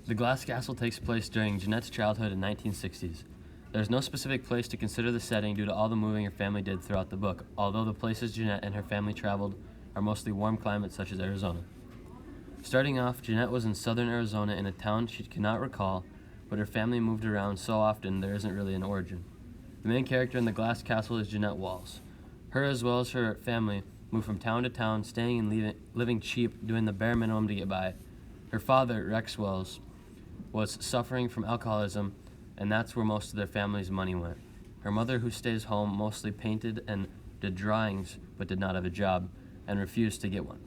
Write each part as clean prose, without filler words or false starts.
The Glass Castle takes place during Jeanette's childhood in 1960s. There's no specific place to consider the setting due to all the moving her family did throughout the book, although the places Jeanette and her family traveled are mostly warm climates such as Arizona. Starting off, Jeanette was in southern Arizona in a town she cannot recall, but her family moved around so often there isn't really an origin. The main character in The Glass Castle is Jeanette Walls. Her as well as her family moved from town to town, staying and living cheap, doing the bare minimum to get by. Her father, Rex Wells, was suffering from alcoholism, and that's where most of their family's money went. Her mother, who stays home, mostly painted and did drawings, but did not have a job, and refused to get one.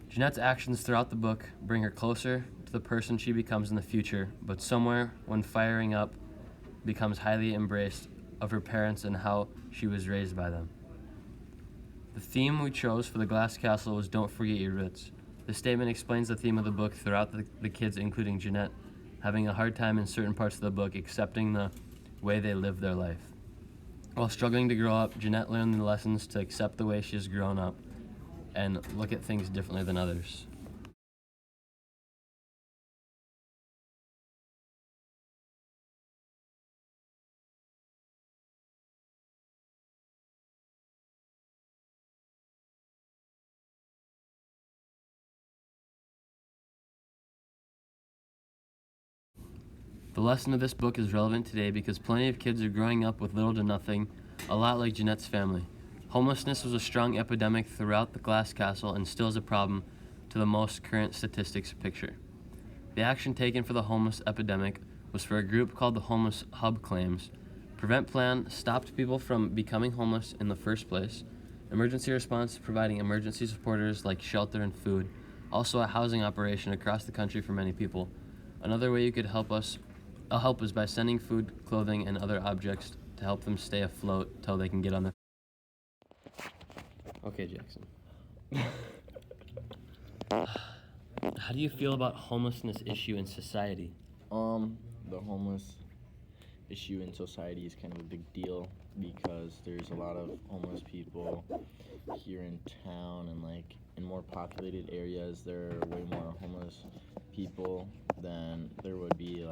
Jeanette's actions throughout the book bring her closer to the person she becomes in the future, but somewhere, when firing up, becomes highly embraced of her parents and how she was raised by them. The theme we chose for The Glass Castle was Don't Forget Your Roots. The statement explains the theme of the book throughout the kids, including Jeanette, having a hard time in certain parts of the book accepting the way they live their life. While struggling to grow up, Jeanette learned the lessons to accept the way she has grown up and look at things differently than others. The lesson of this book is relevant today because plenty of kids are growing up with little to nothing, a lot like Jeanette's family. Homelessness was a strong epidemic throughout the Glass Castle and still is a problem to the most current statistics picture. The action taken for the homeless epidemic was for a group called the Homeless Hub Claims. Prevent Plan stopped people from becoming homeless in the first place. Emergency response providing emergency supporters like shelter and food. Also a housing operation across the country for many people. Another way you could help is by sending food, clothing, and other objects to help them stay afloat till they can get on their. Okay, Jackson. How do you feel about homelessness issue in society? The homeless issue in society is kind of a big deal because there's a lot of homeless people here in town, and like in more populated areas there are way more homeless people than there would be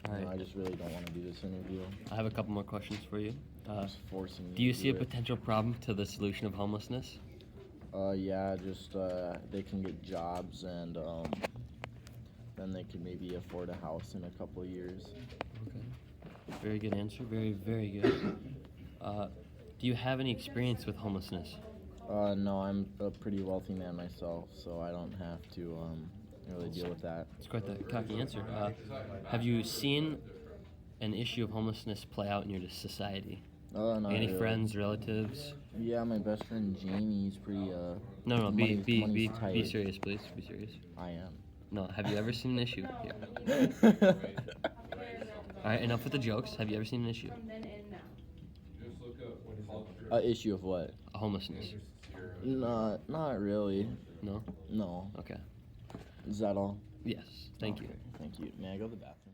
All right. I just really don't want to do this interview. I have a couple more questions for you. It's forcing me Do you to see a it. potential problem to the solution of homelessness? They can get jobs, and then they can maybe afford a house in a couple years. Okay. Very good answer. Very, very good. Do you have any experience with homelessness? No, I'm a pretty wealthy man myself, so I don't have to really deal with that. It's quite the cocky answer. Have you seen an issue of homelessness play out in your society? Not Any really. friends, relatives? Yeah, my best friend Jamie's pretty No, money's be tight. serious, please. Be serious. I am. No, have you ever seen an issue? Here. All right, enough with the jokes. Have you ever seen an issue? Issue of what? Homelessness. Not really. No? No. Okay. Is that all? Yes. Thank you. Okay, thank you. May I go to the bathroom?